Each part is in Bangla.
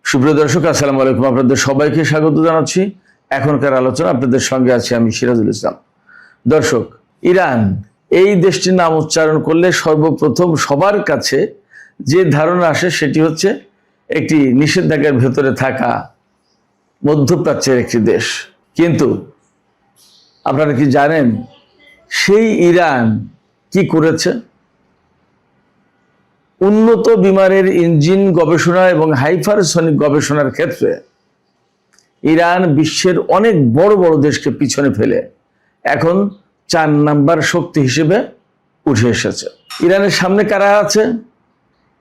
সুপ্রিয় দর্শক, আসসালামু আলাইকুম। আপনাদের সবাইকে স্বাগত জানাচ্ছি। এখনকার আলোচনা আপনাদের সঙ্গে আছি আমি সিরাজুল ইসলাম। দর্শক, ইরান এই দেশটির নাম উচ্চারণ করলে সর্বপ্রথম সবার কাছে যে ধারণা আসে সেটি হচ্ছে একটি নিষেধাজ্ঞার ভেতরে থাকা মধ্যপ্রাচ্যের একটি দেশ। কিন্তু আপনারা কি জানেন সেই ইরান কি করেছে? উন্নত বিমানের ইঞ্জিন গবেষণা এবং হাইপারসনিক গবেষণার ক্ষেত্রে ইরান বিশ্বের অনেক বড় বড় দেশকে পিছনে ফেলে এখন 4 নাম্বার শক্তি হিসেবে উঠে এসেছে। ইরানের সামনে কারা আছে?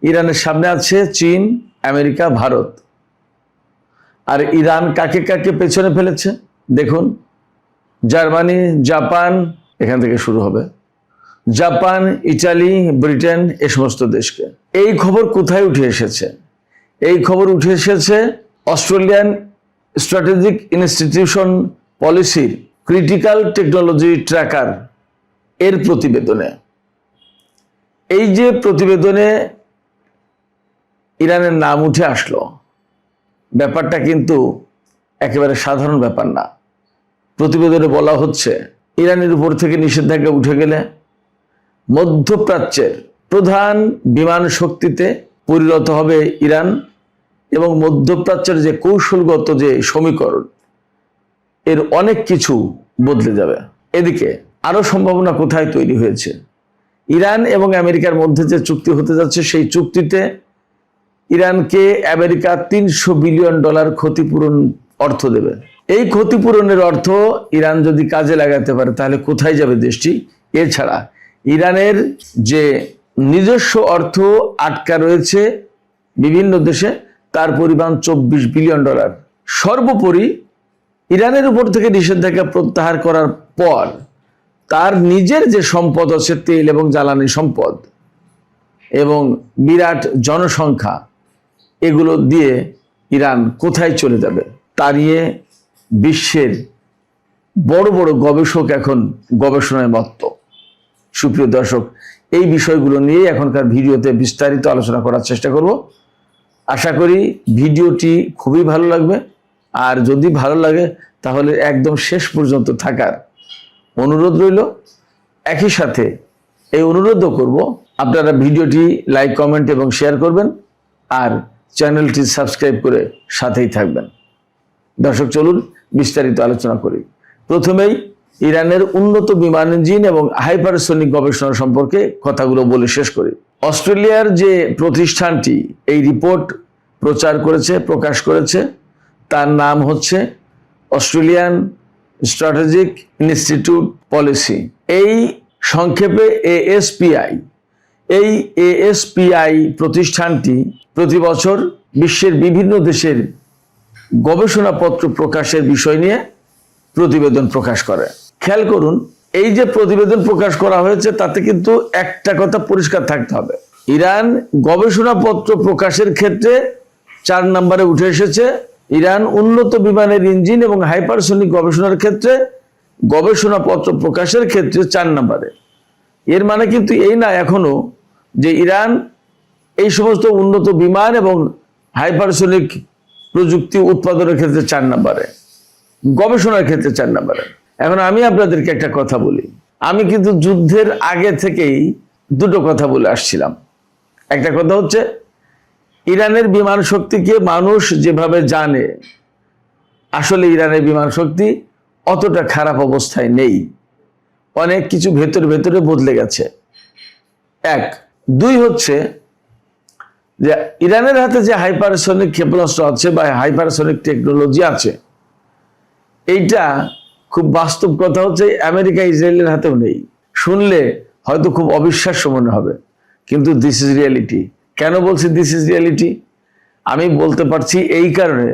ইরানের সামনে আছে চীন, আমেরিকা, ভারত। আর ইরান কাকে কাকে পেছনে ফেলেছে দেখুন। জার্মানি, জাপান, এখান থেকে শুরু হবে, জাপান, ইটালি, ব্রিটেন, এ সমস্ত দেশকে। এই খবর কোথায় উঠে এসেছে? এই খবর উঠে এসেছে অস্ট্রেলিয়ান স্ট্র্যাটেজিক ইনস্টিটিউশন পলিসির ক্রিটিক্যাল টেকনোলজি ট্র্যাকার এর প্রতিবেদনে। এই যে প্রতিবেদনে ইরানের নাম উঠে আসলো, ব্যাপারটা কিন্তু একেবারে সাধারণ ব্যাপার না। প্রতিবেদনে বলা হচ্ছে ইরানের উপর থেকে নিষেধাজ্ঞা উঠে গেলে মধ্যপ্রাচ্যের প্রধান বিমান শক্তিতে পরিণত হবে ইরান এবং মধ্যপ্রাচ্যের যে কৌশলগত যে সমীকরণ, এর অনেক কিছু বদলে যাবে। এদিকে আরো সম্ভাবনা কোথায় তৈরি হয়েছে? ইরান এবং আমেরিকার মধ্যে যে চুক্তি হতে যাচ্ছে, সেই চুক্তিতে ইরানকে আমেরিকা $300 বিলিয়ন ক্ষতিপূরণ অর্থ দেবে। এই ক্ষতিপূরণের অর্থ ইরান যদি কাজে লাগাতে পারে তাহলে কোথায় যাবে দেশটি? এছাড়া ইরানের যে নিজস্ব অর্থ আটকা রয়েছে বিভিন্ন দেশে, তার পরিমাণ $24 বিলিয়ন। সর্বোপরি ইরানের উপর থেকে নিষেধাজ্ঞা প্রত্যাহার করার পর তার নিজের যে সম্পদ আছে, তেল এবং জ্বালানি সম্পদ এবং বিরাট জনসংখ্যা, এগুলো দিয়ে ইরান কোথায় চলে যাবে তা নিয়ে বিশ্বের বড় বড় গবেষক এখন গবেষণায় মত্ত। সুপ্রিয় দর্শক, এই বিষয়গুলো নিয়ে এখনকার ভিডিওতে বিস্তারিত আলোচনা করার চেষ্টা করব। আশা করি ভিডিওটি খুবই ভালো লাগবে। আর যদি ভালো লাগে তাহলে একদম শেষ পর্যন্ত থাকার অনুরোধ রইল। একই সাথে এই অনুরোধও করব আপনারা ভিডিওটি লাইক, কমেন্ট এবং শেয়ার করবেন আর চ্যানেলটি সাবস্ক্রাইব করে সাথেই থাকবেন। দর্শক, চলুন বিস্তারিত আলোচনা করি। প্রথমেই ইরানের উন্নত বিমান ইঞ্জিন এবং হাইপারসনিক গবেষণা সম্পর্কে কথাগুলো বলে শেষ করি। অস্ট্রেলিয়ার যে প্রতিষ্ঠানটি এই রিপোর্ট প্রকাশ করেছে, তার নাম হচ্ছে অস্ট্রেলিয়ান স্ট্র্যাটেজিক ইনস্টিটিউট পলিসি, এই সংক্ষেপে ASPI। এই ASPI প্রতিষ্ঠানটি প্রতি বছর বিশ্বের বিভিন্ন দেশের গবেষণাপত্র প্রকাশের বিষয় নিয়ে প্রতিবেদন প্রকাশ করে। খেয়াল করুন, এই যে প্রতিবেদন প্রকাশ করা হয়েছে তাতে কিন্তু একটা কথা পরিষ্কার থাকতে হবে, ইরান গবেষণাপত্র প্রকাশের ক্ষেত্রে 4 নম্বরে উঠে এসেছে। ইরান উন্নত বিমানের ইঞ্জিন এবং হাইপারসনিক গবেষণার ক্ষেত্রে গবেষণাপত্র প্রকাশের ক্ষেত্রে 4 নম্বরে। এর মানে কিন্তু এই না এখনো যে ইরান এই সমস্ত উন্নত বিমান এবং হাইপারসনিক প্রযুক্তি উৎপাদনের ক্ষেত্রে 4 নম্বরে, গবেষণার ক্ষেত্রে 4 নম্বরে। এখন আমি আপনাদেরকে একটা কথা বলি, আমি কিন্তু যুদ্ধের আগে থেকেই দুটো কথা বলে আসছিলাম। একটা কথা হচ্ছে ইরানের বিমান শক্তিকে মানুষ যেভাবে জানে, আসলে ইরানের বিমান শক্তি অতটা খারাপ অবস্থায় নেই, অনেক কিছু ভেতরে ভেতরে বদলে গেছে। 1, 2 হচ্ছে যে ইরানের হাতে যে হাইপারসনিক ক্ষেপণাস্ত্র আছে বা হাইপারসনিক টেকনোলজি আছে, এইটা খুব বাস্তব কথা হচ্ছে আমেরিকা, ইসরায়েলের হাতেও নেই। শুনলে হয়তো খুব অবিশ্বাস্য মনে হবে, কিন্তু দিস ইজ রিয়ালিটি। কেন বলছি দিস ইজ রিয়ালিটি? আমি বলতে পারছি এই কারণে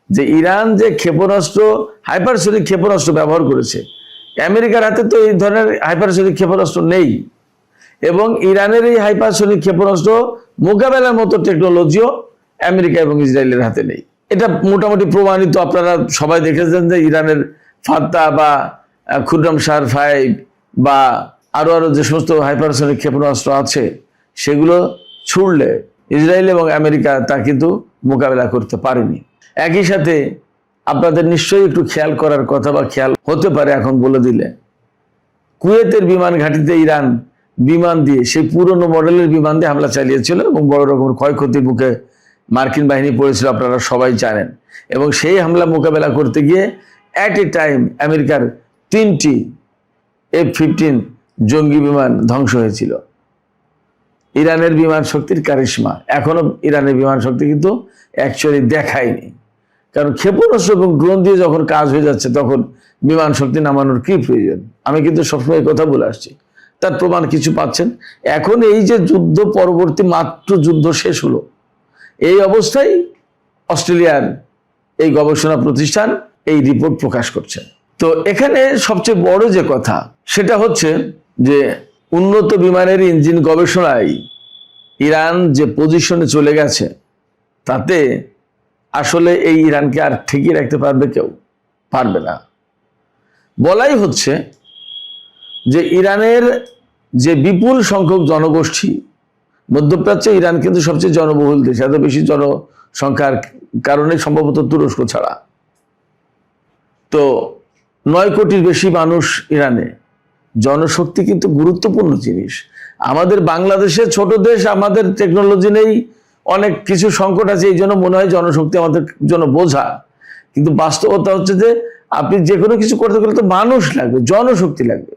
যে ইরান যে ক্ষেপণাস্ত্র, হাইপারসনিক ক্ষেপণাস্ত্র ব্যবহার করেছে, আমেরিকার হাতে তো এই ধরনের হাইপারসনিক ক্ষেপণাস্ত্র নেই এবং ইরানের এই হাইপারসনিক ক্ষেপণাস্ত্র মোকাবেলার মতো টেকনোলজিও আমেরিকা এবং ইসরায়েলের হাতে নেই। এটা মোটামুটি প্রমাণিত। আপনারা সবাই দেখেছেন যে ইরানের ফাত্তা বা খুররাম শাহ 5 বা আরো যে সমস্ত হাইপারসনিক ক্ষেপণাস্ত্র আছে, সেগুলো ছুড়লে ইসরায়েল এবং আমেরিকা তা কিন্তু মোকাবেলা করতে পারেনি। একই সাথে আপনাদের নিশ্চয়ই একটু খেয়াল করার কথা বা খেয়াল হতে পারে এখন বলে দিলে, কুয়েতের বিমান ঘাঁটিতে ইরান বিমান দিয়ে, সেই পুরনো মডেলের বিমান দিয়ে হামলা চালিয়েছিল এবং বড় রকমের ক্ষয়ক্ষতির মুখে মার্কিন বাহিনী পড়েছিল, আপনারা সবাই জানেন। এবং সেই হামলা মোকাবেলা করতে গিয়ে অ্যাট এ টাইম আমেরিকার 3টি F-15 জঙ্গি বিমান ধ্বংস হয়েছিল। ইরানের বিমান শক্তির কারিশমা এখনো ইরানের বিমান শক্তি কিন্তু অ্যাকচুয়ালি দেখায়নি, কারণ ক্ষেপণাস্ত্র এবং ড্রোন দিয়ে যখন কাজ হয়ে যাচ্ছে তখন বিমান শক্তি নামানোর কি প্রয়োজন? আমি কিন্তু সবসময় কথা বলে আসছি, তার প্রমাণ কিছু পাচ্ছেন। এখন এই যে যুদ্ধ পরবর্তী মাত্র যুদ্ধ শেষ হলো, এই অবস্থায় অস্ট্রেলিয়ার এই গবেষণা প্রতিষ্ঠান এই রিপোর্ট প্রকাশ করছে। তো এখানে সবচেয়ে বড় যে কথা সেটা হচ্ছে যে উন্নত বিমানের ইঞ্জিন গবেষণায় ইরান যে পজিশনে চলে গেছে, তাতে আসলে এই ইরানকে আর ঠেকিয়ে রাখতে পারবে কেউ? পারবে না। বলাই হচ্ছে যে ইরানের যে বিপুল সংখ্যক জনগোষ্ঠী, মধ্যপ্রাচ্যে ইরান কিন্তু সবচেয়ে জনবহুল দেশ, এত বেশি জনসংখ্যার কারণে সম্ভবত তুরস্ক ছাড়া। তো 9 কোটির বেশি মানুষ ইরানে। জনশক্তি কিন্তু গুরুত্বপূর্ণ জিনিস। আমাদের বাংলাদেশে ছোট দেশ, আমাদের টেকনোলজি নেই, অনেক কিছু সংকট আছে, এই জন্য মনে হয় জনশক্তি আমাদের জন্য বোঝা। কিন্তু বাস্তবতা হচ্ছে যে আপনি যে কোনো কিছু করতে গেলে তো মানুষ লাগবে, জনশক্তি লাগবে।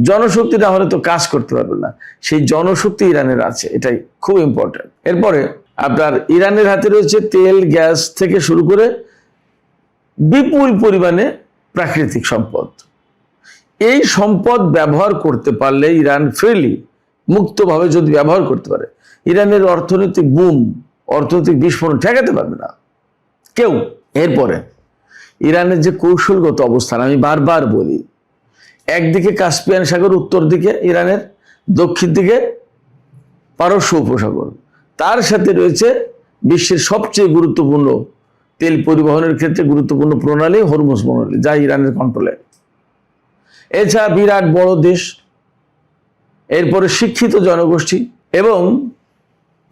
জনশক্তি না হলে তো কাজ করতে পারবে না। সেই জনশক্তি ইরানের আছে, এটাই খুব ইম্পর্টেন্ট। এরপরে আপনার ইরানের হাতে রয়েছে তেল, গ্যাস থেকে শুরু করে বিপুল পরিমাণে প্রাকৃতিক সম্পদ। এই সম্পদ ব্যবহার করতে পারলে ইরান ফ্রিলি, মুক্তভাবে যদি ব্যবহার করতে পারে, ইরানের অর্থনৈতিক বুম, অর্থনৈতিক বিস্ফোরণ ঠেকাতে পারবে না কেউ। এরপরে ইরানের যে কৌশলগত অবস্থান, আমি বারবার বলি, একদিকে কাস্পিয়ান সাগর, উত্তর দিকে ইরানের, দক্ষিণ দিকে পারস্য উপসাগর, তার সাথে রয়েছে বিশ্বের সবচেয়ে গুরুত্বপূর্ণ তেল পরিবহনের ক্ষেত্রে গুরুত্বপূর্ণ প্রণালী হরমুজ প্রণালী, যা ইরানের কন্ট্রোলে। এছাড়া বিরাট বড় দেশ, এরপরে শিক্ষিত জনগোষ্ঠী, এবং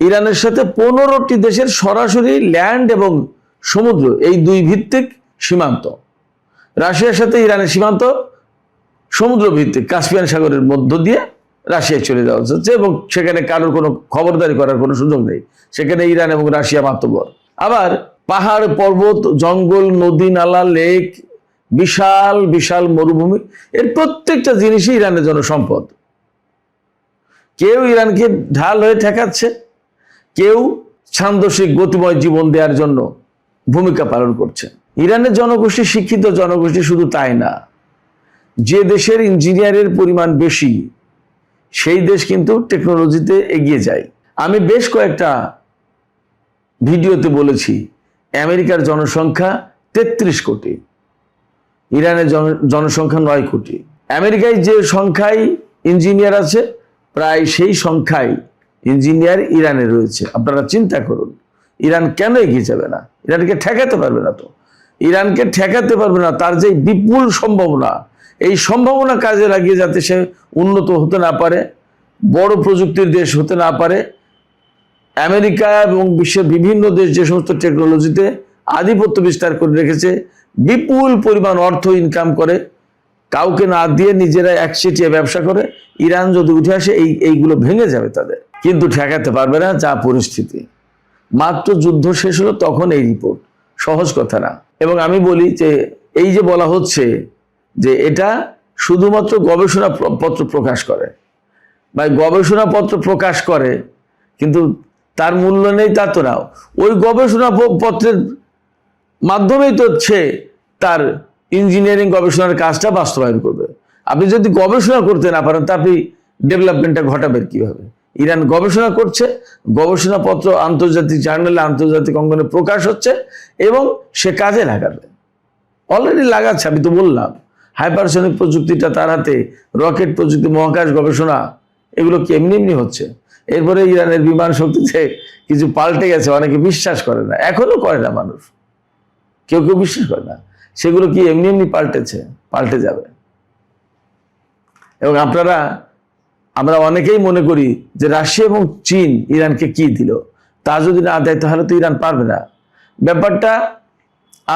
ইরানের সাথে 15টি দেশের সরাসরি ল্যান্ড এবং সমুদ্র, এই দুই ভিত্তিক সীমান্ত। রাশিয়ার সাথে ইরানের সীমান্ত সমুদ্র ভিত্তিক, কাস্পিয়ান সাগরের মধ্য দিয়ে রাশিয়ায় চলে যাওয়া হচ্ছে, এবং সেখানে কারোর কোনো খবরদারি করার কোনো সুযোগ নেই। সেখানে ইরান এবং রাশিয়া মাতব্বর। আবার পাহাড়, পর্বত, জঙ্গল, নদী, নালা, লেক, বিশাল বিশাল মরুভূমি, এর প্রত্যেকটা জিনিসই ইরানের জন্য সম্পদ। কেউ ইরানকে ঢাল হয়ে ঠেকাচ্ছে, কেউ ছান্দসিক গতিময় জীবন দেওয়ার জন্য ভূমিকা পালন করছে। ইরানের জনগোষ্ঠী শিক্ষিত জনগোষ্ঠী, শুধু তাই না, যে দেশের ইঞ্জিনিয়ারের পরিমাণ বেশি সেই দেশ কিন্তু টেকনোলজিতে এগিয়ে যায়। আমি বেশ কয়েকটা ভিডিওতে বলেছি, আমেরিকার জনসংখ্যা 33 কোটি, ইরানের জনসংখ্যা 9 কোটি। আমেরিকায় যে সংখ্যায় ইঞ্জিনিয়ার আছে, প্রায় সেই সংখ্যায় ইঞ্জিনিয়ার ইরানে রয়েছে। আপনারা চিন্তা করুন, ইরান কেন এগিয়ে যাবে না? ইরানকে ঠেকাতে পারবে না। তো ইরানকে ঠেকাতে পারবে না, তার যে বিপুল সম্ভাবনা, এই সম্ভাবনা কাজে লাগিয়ে যাতে সে উন্নত হতে না পারে, বড় প্রযুক্তির দেশ হতে না পারে। আমেরিকা এবং বিশ্বের বিভিন্ন দেশ যে সমস্ত টেকনোলজিতে আধিপত্য বিস্তার করে রেখেছে, বিপুল পরিমাণ অর্থ ইনকাম করে, কাউকে না দিয়ে নিজেরা একচেটিয়া ব্যবসা করে, ইরান যদি উঠে আসে এইগুলো ভেঙে যাবে তাদের, কিন্তু ঠেকাতে পারবে না। যা পরিস্থিতি, মাত্র যুদ্ধ শেষ হলো তখন এই রিপোর্ট, সহজ কথা না। এবং আমি বলি যে এই যে বলা হচ্ছে যে এটা শুধুমাত্র গবেষণা পত্র প্রকাশ করে, বা গবেষণাপত্র প্রকাশ করে কিন্তু তার মূল্য নেই, তা তো না। ওই গবেষণা পত্রের মাধ্যমেই তো সে তার ইঞ্জিনিয়ারিং গবেষণার কাজটা বাস্তবায়ন করবে। আপনি যদি গবেষণা করতে না পারেন, তা আপনি ডেভেলপমেন্টটা ঘটাবেন কিভাবে? ইরান গবেষণা করছে, গবেষণাপত্র আন্তর্জাতিক জার্নালে, আন্তর্জাতিক অঙ্গনে প্রকাশ হচ্ছে, এবং সে কাজে লাগাবে, অলরেডি লাগাচ্ছে। আমি তো বললাম, হাইপারসনিক প্রযুক্তিটা তার হাতে, রকেট প্রযুক্তি, মহাকাশ গবেষণা, এগুলো কি এমনি এমনি হচ্ছে? এরপরে ইরানের বিমান শক্তিতে কিছু পাল্টে গেছে, অনেকে বিশ্বাস করে না, এখনো করে না মানুষ, কেউ কেউ বিশ্বাস করে না। সেগুলো কি এমনি এমনি পাল্টেছে? পাল্টে যাবে। এবং আমরা অনেকেই মনে করি যে রাশিয়া এবং চীন ইরানকে কি দিল? তা যদি না দেয় তাহলে তো ইরান পারবে না। ব্যাপারটা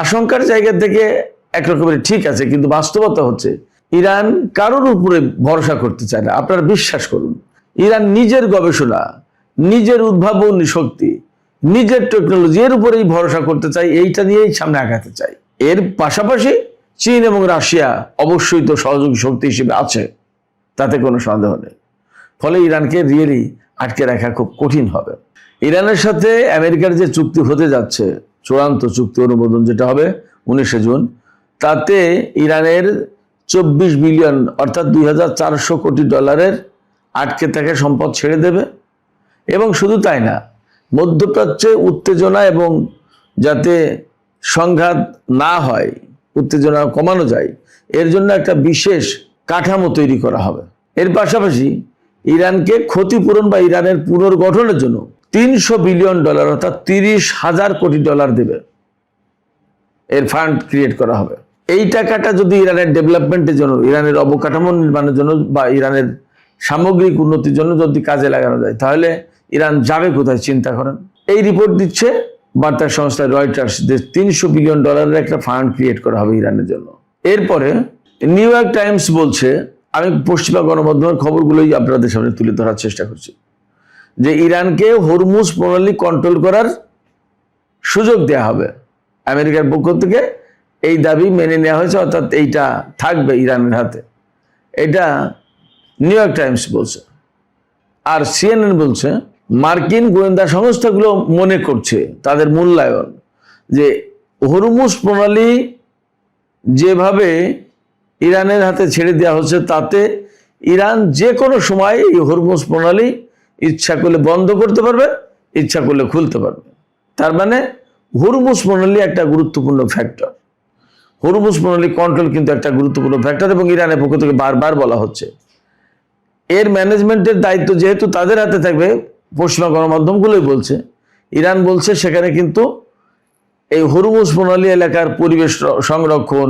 আশঙ্কার জায়গা থেকে একরকমের ঠিক আছে, কিন্তু বাস্তবতা হচ্ছে ইরান কারোর উপরে ভরসা করতে চায় না। আপনারা বিশ্বাস করুন, ইরান নিজের গবেষণা, নিজের উদ্ভাবনী শক্তি, নিজের টেকনোলজি এর উপরেই ভরসা করতে চায়, এইটা নিয়েই সামনে আগাতে চায়। এর পাশাপাশি চীন এবং রাশিয়া অবশ্যই তো সহযোগী শক্তি হিসেবে আছে, তাতে কোনো সন্দেহ নেই। ফলে ইরানকে রিয়েলি আটকে রাখা খুব কঠিন হবে। ইরানের সাথে আমেরিকার যে চুক্তি হতে যাচ্ছে, চূড়ান্ত চুক্তি অনুমোদন যেটা হবে 19 জুন, তাতে ইরানের 24 বিলিয়ন অর্থাৎ $2,400 কোটি আটকে থাকা সম্পদ ছেড়ে দেবে। এবং শুধু তাই না, মধ্যপ্রাচ্যে উত্তেজনা এবং যাতে সংঘাত না হয়, উত্তেজনা কমানো যায়, এর জন্য একটা বিশেষ কাঠামো তৈরি করা হবে। এর পাশাপাশি ইরানকে ক্ষতিপূরণ বা ইরানের পুনর্গঠনের জন্য $300 বিলিয়ন অর্থাৎ $30,000 কোটি দেবে। এর ফান্ড ক্রিয়েট করা হবে। এই টাকাটা যদি ইরানের ডেভেলপমেন্টের জন্য, ইরানের অবকাঠামো নির্মাণের জন্য বা ইরানের সামগ্রিক উন্নতির জন্য যদি কাজে লাগানো যায়, তাহলে ইরান যাবে কোথায় চিন্তা করেন। এই রিপোর্ট দিচ্ছে বার্তা সংস্থা রয়টার্স যে $300 বিলিয়ন একটা ফান্ড ক্রিয়েট করা হবে ইরানের জন্য। এরপরে নিউ ইয়র্ক টাইমস বলছে, আমি পশ্চিমা গণমাধ্যমের খবরগুলোই আপনাদের সামনে তুলে ধরার চেষ্টা করছি, যে ইরানকে হরমুজ প্রণালী কন্ট্রোল করার সুযোগ দেয়া হবে। আমেরিকার পক্ষ থেকে এই দাবি মেনে নেওয়া হয়েছে, অর্থাৎ এইটা থাকবে ইরানের হাতে। এটা নিউ ইয়র্ক টাইমস বলছে। আর সিএনএন বলছে মার্কিন গোয়েন্দা সংস্থাগুলো মনে করছে, তাদের মূল্যায়ন, যে হরমুজ প্রণালী যেভাবে ইরানের হাতে ছেড়ে দেওয়া হচ্ছে, তাতে ইরান যে কোনো সময় এই হরমুজ প্রণালী ইচ্ছা করলে বন্ধ করতে পারবে, ইচ্ছা করলে খুলতে পারবে। তার মানে হরমুজ প্রণালী একটা গুরুত্বপূর্ণ ফ্যাক্টর। হরমুজ প্রণালী কন্ট্রোল কিন্তু একটা গুরুত্বপূর্ণ ফ্যাক্টর, এবং ইরানের পক্ষ থেকে বারবার বলা হচ্ছে এর ম্যানেজমেন্টের দায়িত্ব যেহেতু তাদের হাতে থাকবে, পশ্চিমা গণমাধ্যমগুলোই বলছে, ইরান বলছে সেখানে কিন্তু এই হরমুজ প্রণালী এলাকার পরিবেশ সংরক্ষণ,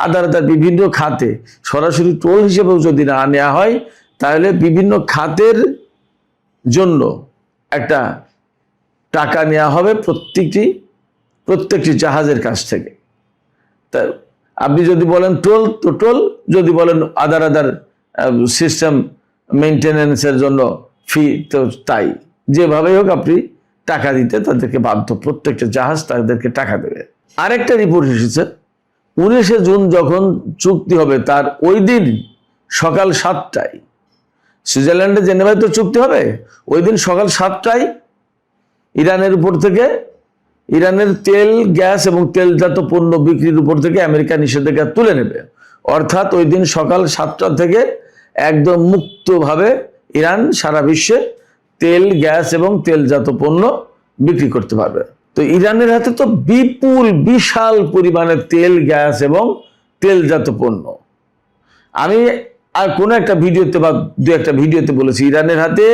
আদালতের বিভিন্ন খাতে সরাসরি টোল হিসেবেও যদি না নেওয়া হয়, তাহলে বিভিন্ন খাতের জন্য একটা টাকা নেওয়া হবে প্রত্যেকটি জাহাজের কাছ থেকে। তা আপনি যদি বলেন টোল তো টোল, যদি বলেন আদার সিস্টেম মেনটেন্যান্সের জন্য ফি তো তাই। যেভাবেই হোক আপনি টাকা দিতে তাদেরকে বাধ্য, প্রত্যেকটা জাহাজ তাদেরকে টাকা দেবে। আরেকটা রিপোর্ট এসেছে 19 জুন যখন চুক্তি হবে, তার ওই দিন সকাল 7টায় সুইজারল্যান্ডে জেনেভায় তো চুক্তি হবে, ওই দিন সকাল 7টায় ইরানের উপর থেকে, ইরানের তেল, গ্যাস এবং তেলজাত পণ্য বিক্রির উপর থেকে আমেরিকা নিষেধাজ্ঞা তুলে নেবে। অর্থাৎ ওই দিন সকাল 7টা থেকে একদম মুক্তভাবে ইরান সারা বিশ্বে তেল, গ্যাস এবং তেলজাত পণ্য বিক্রি করতে পারবে। তো ইরানের হাতে তো বিশাল পরিমাণে তেল, গ্যাস এবং তেলজাত পণ্য। আমি আর কোনো একটা ভিডিওতে বা দু একটা ভিডিওতে বলেছি, ইরানের হাতে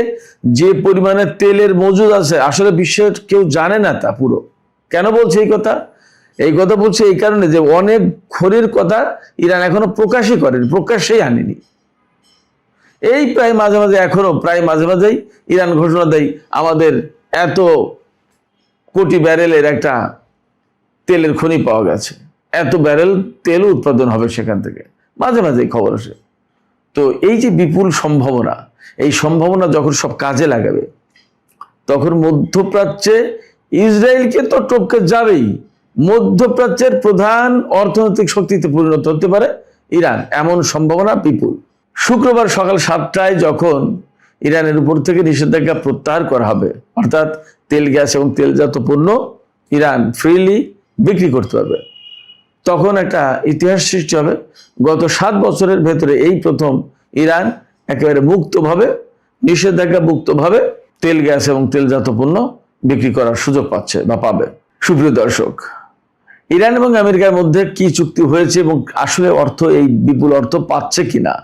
যে পরিমাণে তেলের মজুদ আছে, আসলে বিশ্বের কেউ জানে না তা পুরো। কেন বলছে এই কথা? এই কথা বলছে এই কারণে যে অনেক খনির কথা ইরান এখনো প্রকাশই করেনি, প্রকাশ্যেই আনেনি। এই প্রায় মাঝে মাঝেই ইরান ঘোষণা দেয় আমাদের এত কোটি ব্যারেলের একটা তেলের খনি পাওয়া গেছে, এত ব্যারেল তেল উৎপাদন হবে সেখান থেকে, মাঝেই খবর আসে। তো এই যে বিপুল সম্ভাবনা, এই সম্ভাবনা যখন সব কাজে লাগাবে, তখন মধ্যপ্রাচ্যে ইসরায়েলকে তো টপকে যাবেই, মধ্যপ্রাচ্যের প্রধান অর্থনৈতিক শক্তিতে পরিণত হতে পারে ইরান, এমন সম্ভাবনা বিপুল। শুক্রবার সকাল 7টায় যখন ইরানের উপর থেকে নিষেধাজ্ঞা প্রত্যাহার করা হবে, অর্থাৎ তেল, গ্যাস এবং তেলজাত পণ্য ইরান ফ্রিলি বিক্রি করতে পারবে, তখন একটা ইতিহাস সৃষ্টি হবে। গত 7 বছরের ভেতরে এই প্রথম ইরান একেবারে মুক্তভাবে, নিষেধাজ্ঞা মুক্তভাবে তেল, গ্যাস এবং তেলজাত পণ্য বিক্রি করার সুযোগ পাচ্ছে বা পাবে। সুপ্রিয় দর্শক, ইরান এবং আমেরিকার মধ্যে কি চুক্তি হয়েছে এবং আসলে অর্থ, এই বিপুল অর্থ পাচ্ছে কিনা,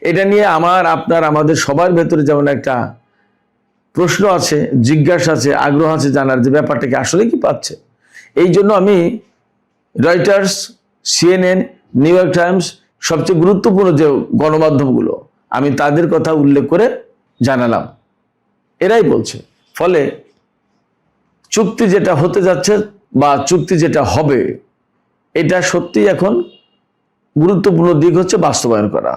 এটা নিয়ে আমাদের সবার ভেতরে যেমন একটা প্রশ্ন আছে, জিজ্ঞাসা আছে, আগ্রহ আছে জানার যে ব্যাপারটা কি আসলে কি পাচ্ছে। এই জন্য আমি Reuters, CNN, new York Times, সবচেয়ে গুরুত্বপূর্ণ যে গণমাধ্যমগুলো, আমি তাদের কথা উল্লেখ করে জানালাম। এরাই বলছে। ফলে চুক্তি যেটা হতে যাচ্ছে বা চুক্তি যেটা হবে, এটা সত্যি এখন গুরুত্বপূর্ণ দিক হচ্ছে বাস্তবায়ন করা।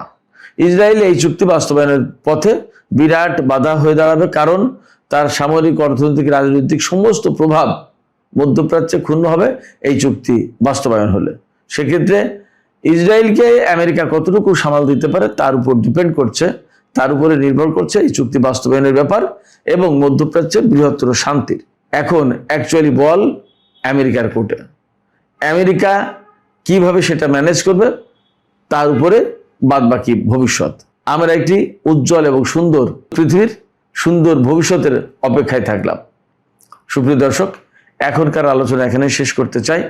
ইসরায়েল এই চুক্তি বাস্তবায়নের পথে বিরাট বাধা হয়ে দাঁড়াবে, কারণ তার সামরিক, অর্থনৈতিক, রাজনৈতিক সমস্ত প্রভাব মধ্যপ্রাচ্যে ক্ষুণ্ণ হবে এই চুক্তি বাস্তবায়ন হলে। সেক্ষেত্রে ইসরায়েলকে আমেরিকা কতটুকু সামাল দিতে পারে তার উপর ডিপেন্ড করছে, তার উপরে নির্ভর করছে এই চুক্তি বাস্তবায়নের ব্যাপার এবং মধ্যপ্রাচ্যের বৃহত্তর শান্তির। এখন অ্যাকচুয়ালি বল আমেরিকার কোর্টে। আমেরিকা কিভাবে সেটা ম্যানেজ করবে তার উপরে বাদবাকি ভবিষ্যৎ। আমরা একটি উজ্জ্বল এবং সুন্দর পৃথিবীর সুন্দর ভবিষ্যতের অপেক্ষায় থাকলাম। সুপ্রিয় দর্শক, এখনকার আলোচনা এখানে শেষ করতে চাই।